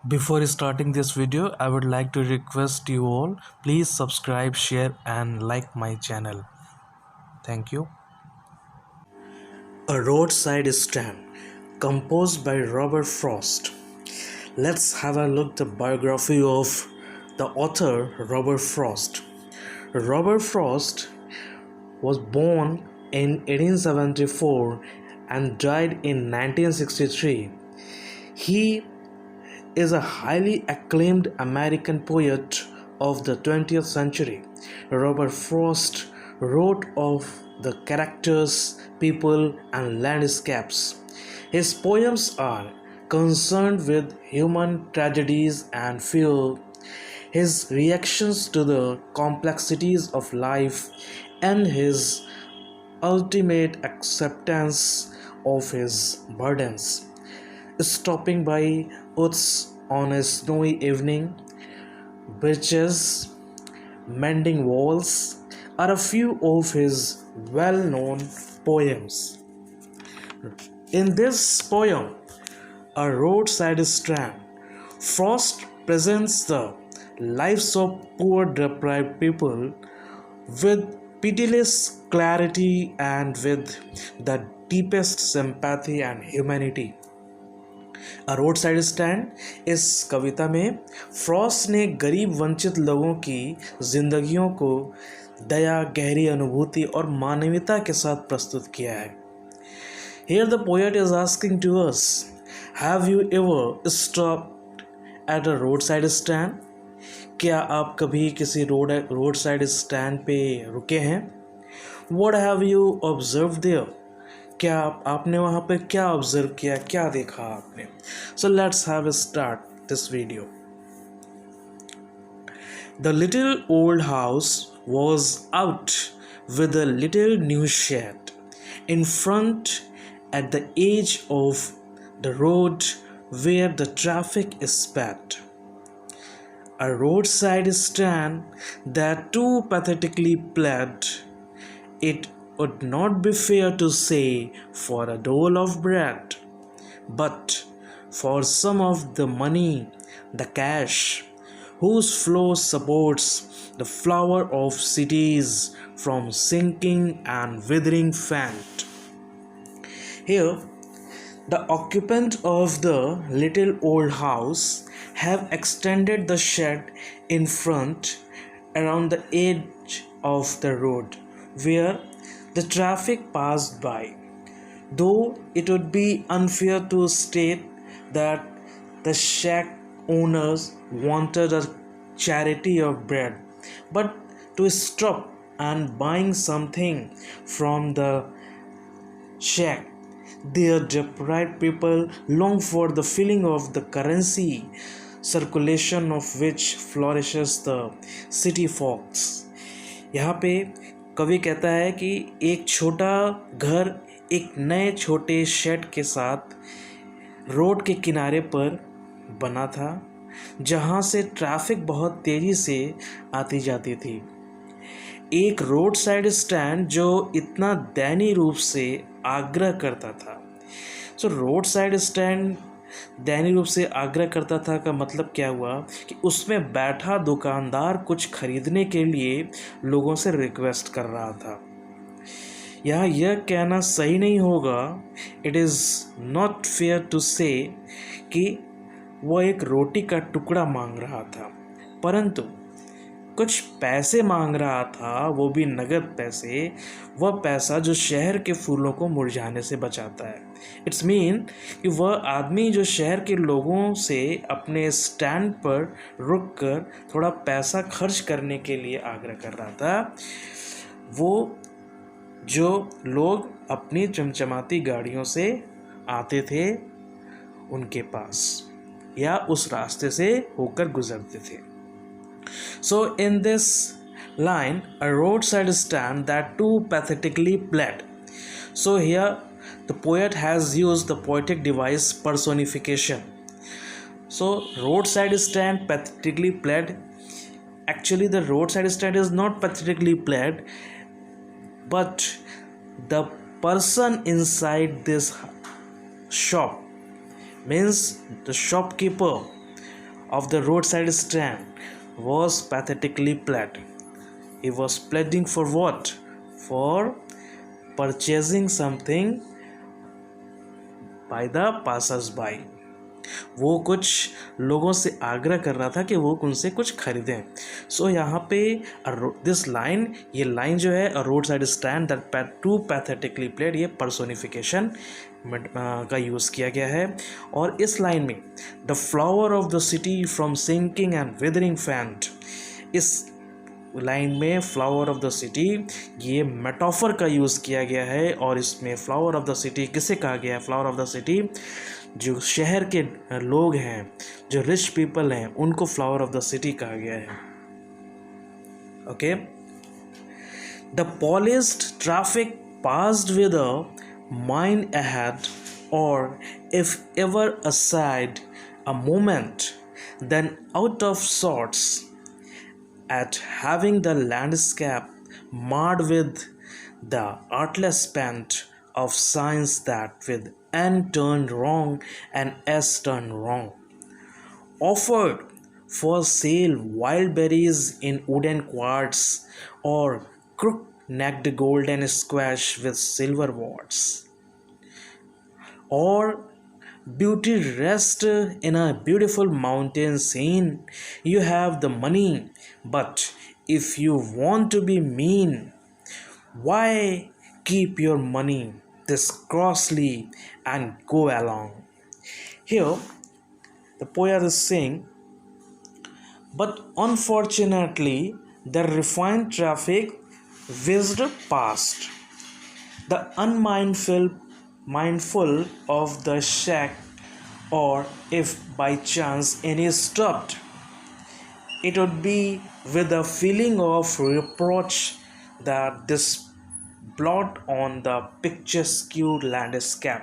Before starting this video, I would like to request you all, please subscribe, share and like my channel. Thank you. A roadside stand, composed by Robert Frost. Let's have a look at the biography of the author Robert Frost. Robert Frost was born in 1874 and died in 1963. He is a highly acclaimed American poet of the 20th century. Robert Frost wrote of the characters, people, and landscapes. His poems are concerned with human tragedies and fear, his reactions to the complexities of life, and his ultimate acceptance of his burdens. Stopping by huts on a snowy evening, bridges, mending walls are a few of his well known poems. In this poem, A Roadside Strand, Frost presents the lives of poor deprived people with pitiless clarity and with the deepest sympathy and humanity. A road side stand इस कविता में Frost ने गरीब वंचित लोगों की जिंदगियों को दया, गहरी अनुभूति और मानवीयता के साथ प्रस्तुत किया है. Here the poet is asking to us, have you ever stopped at a roadside stand? क्या आप कभी किसी रोड साइड स्टैंड पे रुके हैं? What have you observed there? क्या आपने वहाँ पे क्या ऑब्जर्व किया, क्या देखा आपने? So let's have a start this video. The little old house was out with a little new shed in front at the edge of the road where the traffic is bad. A roadside stand that too pathetically pled, it would not be fair to say for a dole of bread, but for some of the money, the cash, whose flow supports the flower of cities from sinking and withering faint. Here, the occupant of the little old house have extended the shed in front around the edge of the road where the traffic passed by, though it would be unfair to state that the shack owners wanted a charity of bread, but to stop and buying something from the shack. Their deprived people long for the feeling of the currency circulation of which flourishes the city folks. यहाँ पे कवि कहता है कि एक छोटा घर एक नए छोटे शेड के साथ रोड के किनारे पर बना था, जहाँ से ट्रैफिक बहुत तेज़ी से आती जाती थी. एक रोड साइड स्टैंड जो इतना दयनीय रूप से आग्रह करता था. सो रोड साइड स्टैंड दयनीय रूप से आग्रह करता था का मतलब क्या हुआ कि उसमें बैठा दुकानदार कुछ खरीदने के लिए लोगों से रिक्वेस्ट कर रहा था. यहाँ यह कहना सही नहीं होगा, it is not fair to say कि वह एक रोटी का टुकड़ा मांग रहा था, परंतु कुछ पैसे मांग रहा था, वो भी नगद पैसे, वह पैसा जो शहर के फूलों को मुरझाने से बचाता है. इट्स मीन कि वह आदमी जो शहर के लोगों से अपने स्टैंड पर रुक कर थोड़ा पैसा खर्च करने के लिए आग्रह कर रहा था, वो जो लोग अपनी चमचमाती गाड़ियों से आते थे उनके पास या उस रास्ते से होकर गुजरते थे. So in this line, a roadside stand that too pathetically pled. So here the poet has used the poetic device personification. So roadside stand pathetically pled. Actually the roadside stand is not pathetically pled, but the person inside this shop, means the shopkeeper, of the roadside stand was pathetically pled. He was pleading for what? For purchasing something by the passers-by. वो कुछ लोगों से आग्रह कर रहा था कि वो उनसे कुछ खरीदें. सो यहाँ पे दिस लाइन, ये लाइन जो है, a road side stand that too pathetically pled, ये पर्सोनिफिकेशन का यूज़ किया गया है. और इस लाइन में the flower of the city from sinking and withering faint, इस लाइन में फ्लावर ऑफ द सिटी, ये मेटाफर का यूज़ किया गया है. और इसमें फ्लावर ऑफ द सिटी किसे कहा गया है? फ्लावर ऑफ द सिटी जो शहर के लोग हैं, जो रिच पीपल हैं, उनको फ्लावर ऑफ द सिटी कहा गया है. Okay. The polished traffic passed with a mind ahead, और if ever aside a moment, then out of sorts at having the landscape marred with the artless paint of signs that with N turned wrong and S turned wrong. Offered for sale wild berries in wooden quarts, or crook-necked golden squash with silver warts. Or beauty rest in a beautiful mountain scene. You have the money, but if you want to be mean, why keep your money this costly and go along? Here the poet is saying, but unfortunately the refined traffic whizzed past. The mindful of the shack, or if by chance any stopped, it would be with a feeling of reproach that this blot on the picturesque landscape.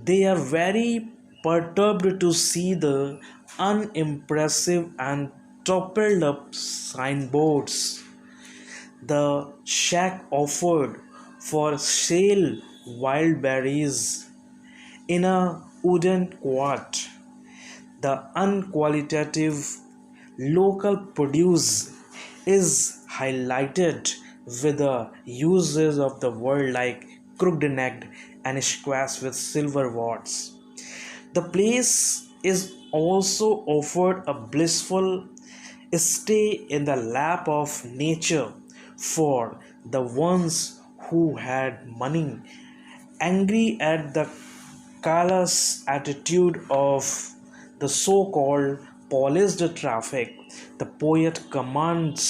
They are very perturbed to see the unimpressive and toppled up signboards. The shack offered for sale wild berries in a wooden quart. The unqualitative local produce is highlighted with the uses of the word like crooked-necked and squash with silver warts. The place is also offered a blissful stay in the lap of nature for the ones who had money. Angry at the callous attitude of the so-called polished traffic, the poet commands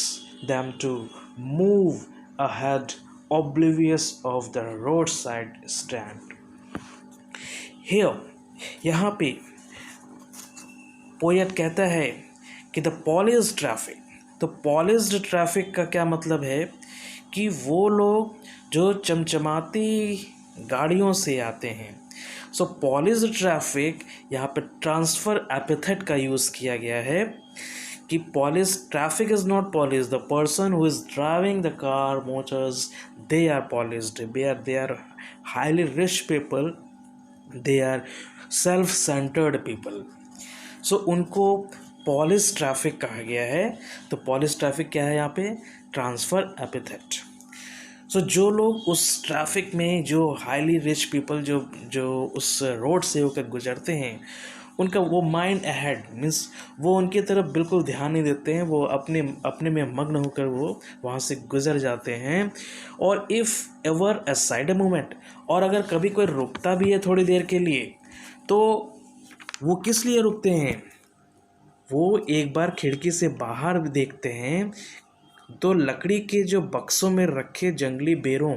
them to move ahead, oblivious of the roadside stand. Here, यहाँ पे poet कहता है कि the polished traffic. तो polished traffic का क्या मतलब है? कि वो लोग जो चमचमाती गाड़ियों से आते हैं. सो पॉलिश्ड ट्रैफिक, यहाँ पे ट्रांसफ़र एपिथेट का यूज़ किया गया है कि polished traffic is not polished. The person who is driving the car motors, they are polished. They are highly rich people, they are self centered people. So उनको polish traffic कहा गया है. तो पॉलिश ट्रैफिक क्या है? यहाँ पे transfer epithet. सो जो लोग उस ट्रैफिक में, जो हाईली रिच पीपल जो उस रोड से होकर गुजरते हैं, उनका वो माइंड अहेड मीन्स वो उनकी तरफ बिल्कुल ध्यान नहीं देते हैं. वो अपने में मग्न होकर वो वहाँ से गुजर जाते हैं. और if ever a side moment, और अगर कभी कोई रुकता भी है थोड़ी देर के लिए, तो वो किस लिए रुकते हैं? वो एक बार खिड़की से बाहर देखते हैं तो लकड़ी के जो बक्सों में रखे जंगली बेरों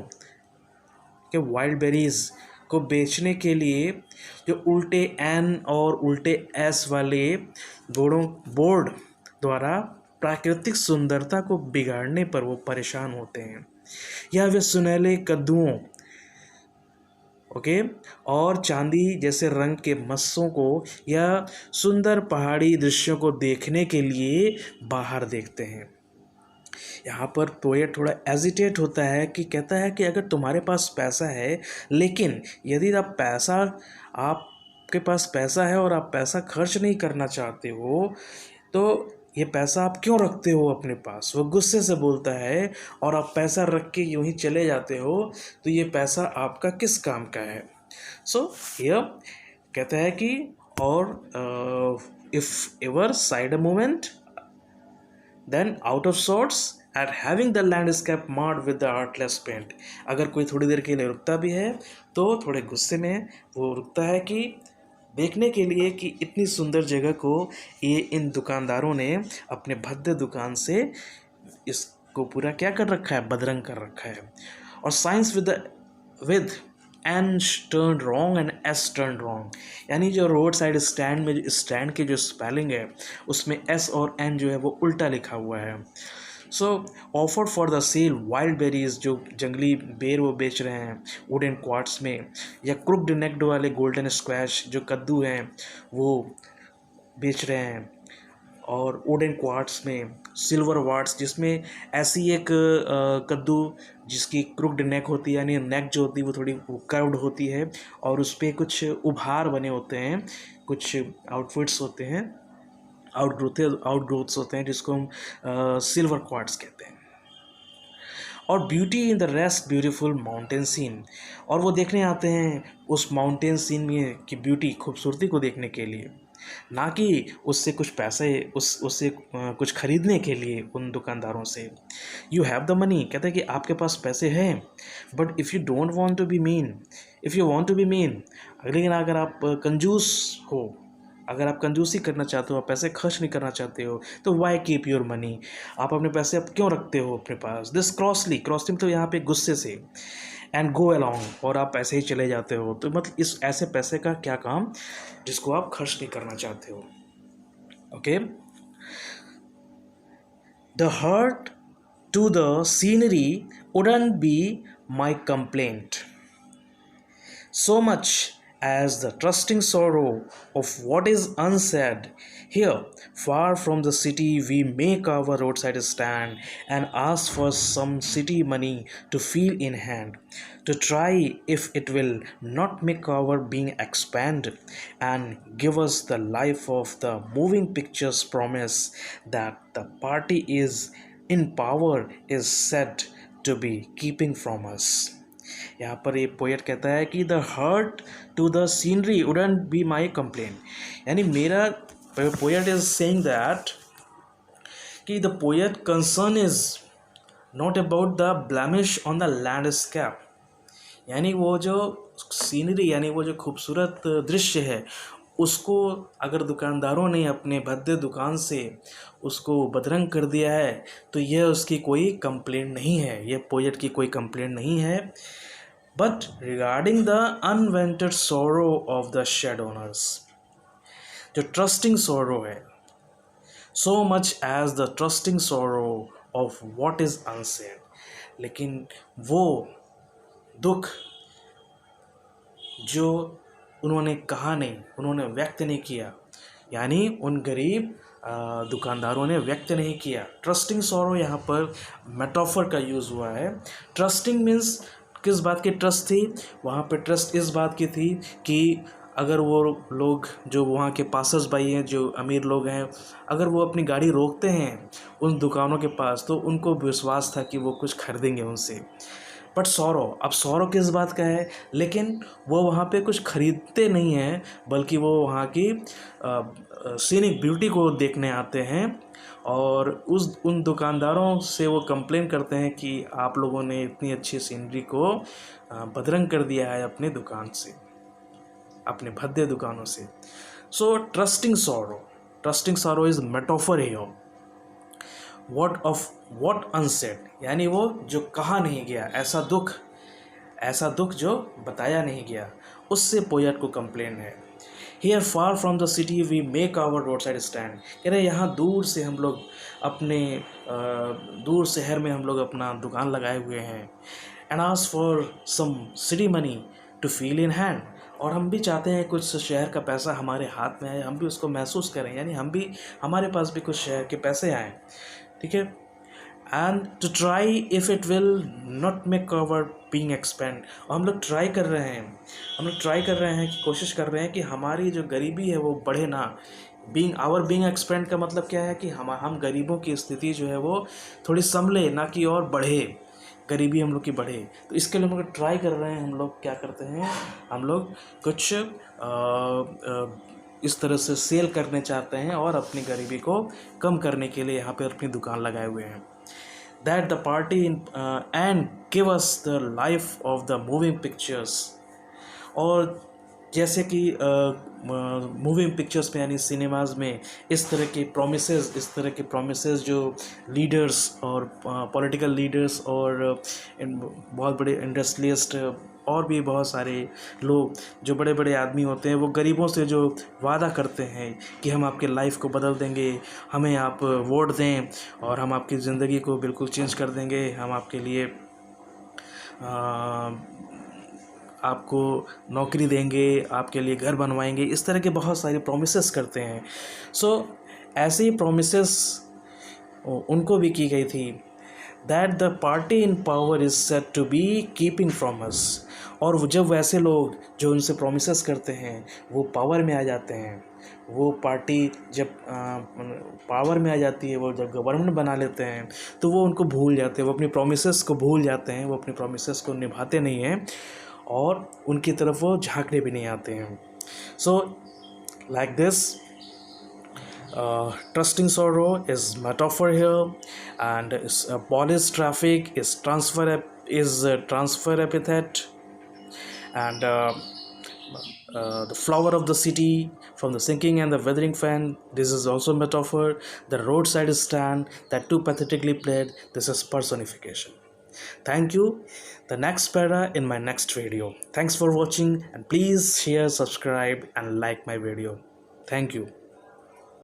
के वाइल्ड बेरीज को बेचने के लिए जो उल्टे एन और उल्टे एस वाले बोर्ड द्वारा प्राकृतिक सुंदरता को बिगाड़ने पर वो परेशान होते हैं. या वे सुनहले कद्दुओं और चांदी जैसे रंग के मस्सों को या सुंदर पहाड़ी दृश्यों को देखने के लिए बाहर देखते हैं. यहाँ पर पोएट थोड़ा एजिटेट होता है कि कहता है कि अगर तुम्हारे पास पैसा है, लेकिन यदि आप पैसा आप आपके पास पैसा है और आप पैसा खर्च नहीं करना चाहते हो, तो ये पैसा आप क्यों रखते हो अपने पास? वो गुस्से से बोलता है, और आप पैसा रख के यूं ही चले जाते हो, तो ये पैसा आपका किस काम का है? सो ये कहता है कि, और if ever side a moment then out of sorts at having the landscape marred with the artless paint. अगर कोई थोड़ी देर के लिए रुकता भी है तो थोड़े गुस्से में वो रुकता है कि देखने के लिए कि इतनी सुंदर जगह को ये इन दुकानदारों ने अपने भद्दे दुकान से इसको पूरा क्या कर रखा है, बदरंग कर रखा है। और science with an turn wrong and S turn wrong, यानी जो रोड साइड स्टैंड में स्टैंड की जो स्पेलिंग है उसमें एस और एन जो है वो उल्टा लिखा हुआ है। So offered for the sale wild berries, जो जंगली बेर वो बेच रहे हैं वुडन क्वार्ट्स में, या क्रुक्ड नेक्ड वाले गोल्डन स्क्वैश जो कद्दू हैं वो बेच रहे हैं, और वुडन क्वार्ट्स में सिल्वर वार्ट्स जिसमें ऐसी एक कद्दू जिसकी क्रुक्ड नेक होती है, यानी नेक जो होती है वो थोड़ी कर्व्ड होती है और उस पर कुछ उभार बने होते हैं, कुछ आउटफिट्स होते हैं, आउटग्रोथ्स होते हैं जिसको हम सिल्वर क्वार्ट्स कहते हैं। और beauty in the rest beautiful mountain scene, और वो देखने आते हैं उस माउंटेन सीन में की ब्यूटी, खूबसूरती को देखने के लिए, ना कि उससे कुछ पैसे उससे कुछ खरीदने के लिए उन दुकानदारों से। यू हैव द मनी, कहते हैं कि आपके पास पैसे हैं, but if you don't want to be mean, if you want to be mean, लेकिन अगर आप कंजूस हो, अगर आप कंजूसी करना चाहते हो, आप पैसे खर्च नहीं करना चाहते हो, तो वाई कीप योर मनी, आप अपने पैसे आप क्यों रखते हो अपने पास? दिस क्रॉसली मतलब यहाँ पे गुस्से से, एंड गो अलोंग, और आप ऐसे ही चले जाते हो, तो मतलब इस ऐसे पैसे का क्या काम जिसको आप खर्च नहीं करना चाहते हो। Okay, the hurt to the scenery wouldn't be my complaint so much as the trusting sorrow of what is unsaid. Here, far from the city, we make our roadside stand and ask for some city money to feel in hand, to try if it will not make our being expand and give us the life of the moving pictures promise that the party is in power is said to be keeping from us. यहाँ पर ये poet कहता है कि the hurt to the scenery wouldn't be my complain, यानी मेरा poet is saying that कि the poet concern is not about the blemish on the landscape, यानी वो जो सीनरी यानी वो जो खूबसूरत दृश्य है उसको अगर दुकानदारों ने अपने भद्दे दुकान से उसको बदरंग कर दिया है तो यह उसकी कोई कंप्लेंट नहीं है, यह पोएट की कोई कंप्लेंट नहीं है। But regarding the unvented sorrow of the shade owners, जो ट्रस्टिंग सोरो है, so much as the trusting sorrow of what is unsaid, लेकिन वो दुख जो उन्होंने कहा नहीं, उन्होंने व्यक्त नहीं किया, यानी उन गरीब दुकानदारों ने व्यक्त नहीं किया। ट्रस्टिंग सॉरो यहाँ पर मेटाफर का यूज़ हुआ है। ट्रस्टिंग मीन्स किस बात की ट्रस्ट थी, वहाँ पे ट्रस्ट इस बात की थी कि अगर वो लोग जो वहाँ के पासर्स बाई हैं, जो अमीर लोग हैं, अगर वो अपनी गाड़ी रोकते हैं उन दुकानों के पास तो उनको विश्वास था कि वो कुछ खरीदेंगे उनसे। बट सौरो, अब सौरो किस बात का है, लेकिन वो वहाँ पे कुछ खरीदते नहीं हैं बल्कि वो वहाँ की सीनिक ब्यूटी को देखने आते हैं और उन दुकानदारों से वो कंप्लेन करते हैं कि आप लोगों ने इतनी अच्छी सीनरी को बदरंग कर दिया है अपने दुकान से, अपने भद्दे दुकानों से। So trusting sorrow is metaphor here what unsaid, यानी वो जो कहा नहीं गया, ऐसा दुख जो बताया नहीं गया, उससे पोएट को कंप्लेन है। Here far from the city we make our road side stand, कह रहे यहाँ दूर से हम लोग अपने दूर शहर में हम लोग अपना दुकान लगाए हुए हैं। And ask for some city money to feel in hand, और हम भी चाहते हैं कुछ शहर का पैसा हमारे हाथ में आए, हम भी उसको महसूस करें, यानी हम भी हमारे पास भी कुछ शहर के पैसे आएँ, ठीक है। and to try if it will not make our being expand. और हम लोग ट्राई कर रहे हैं, हम लोग ट्राई कर रहे हैं कि कोशिश कर रहे हैं कि हमारी जो गरीबी है वो बढ़े ना. बीइंग एक्सपेंड का मतलब क्या है कि हम गरीबों की स्थिति जो है वो थोड़ी संभले, ना कि और बढ़े, गरीबी हम लोग की बढ़े. तो इसके लिए हम लोग ट्राई कर रहे हैं. हम लोग क्या करते हैं, हम लोग कुछ इस तरह से सेल करने चाहते हैं और अपनी गरीबी को कम करने के लिए यहाँ पर अपनी दुकान लगाए हुए हैं. That the party and give us the life of the moving pictures. और जैसे कि मूविंग पिक्चर्स में यानी सिनेमाज में इस तरह के प्रोमिसेस जो लीडर्स और पॉलिटिकल लीडर्स और बहुत बड़े इंडस्ट्रियलिस्ट और भी बहुत सारे लोग जो बड़े बड़े आदमी होते हैं वो गरीबों से जो वादा करते हैं कि हम आपके लाइफ को बदल देंगे, हमें आप वोट दें और हम आपकी ज़िंदगी को बिल्कुल चेंज कर देंगे, हम आपके लिए आपको नौकरी देंगे, आपके लिए घर बनवाएंगे, इस तरह के बहुत सारी प्रोमिसेस करते हैं. ऐसे ही प्रोमिसेस उनको भी की गई थी. That the party in power is set to be keeping from us. और जब वैसे लोग जो उनसे प्रोमिसेस करते हैं वो पावर में आ जाते हैं, वो पार्टी जब पावर में आ जाती है, वो जब गवर्नमेंट बना लेते हैं तो वो उनको भूल जाते हैं, वो अपनी प्रोमिसेस को भूल जाते हैं, वो अपनी प्रोमिसेस को निभाते नहीं हैं और उनकी तरफ वो झांकने भी नहीं आते हैं. So like this trusting sorrow is metaphor here, and abolish traffic is transfer epithet, and the flower of the city from the sinking and the weathering fan, this is also metaphor. The roadside stand that too pathetically played, this is personification. Thank you. The next para in my next video. Thanks for watching, and please share, subscribe and like my video. Thank you.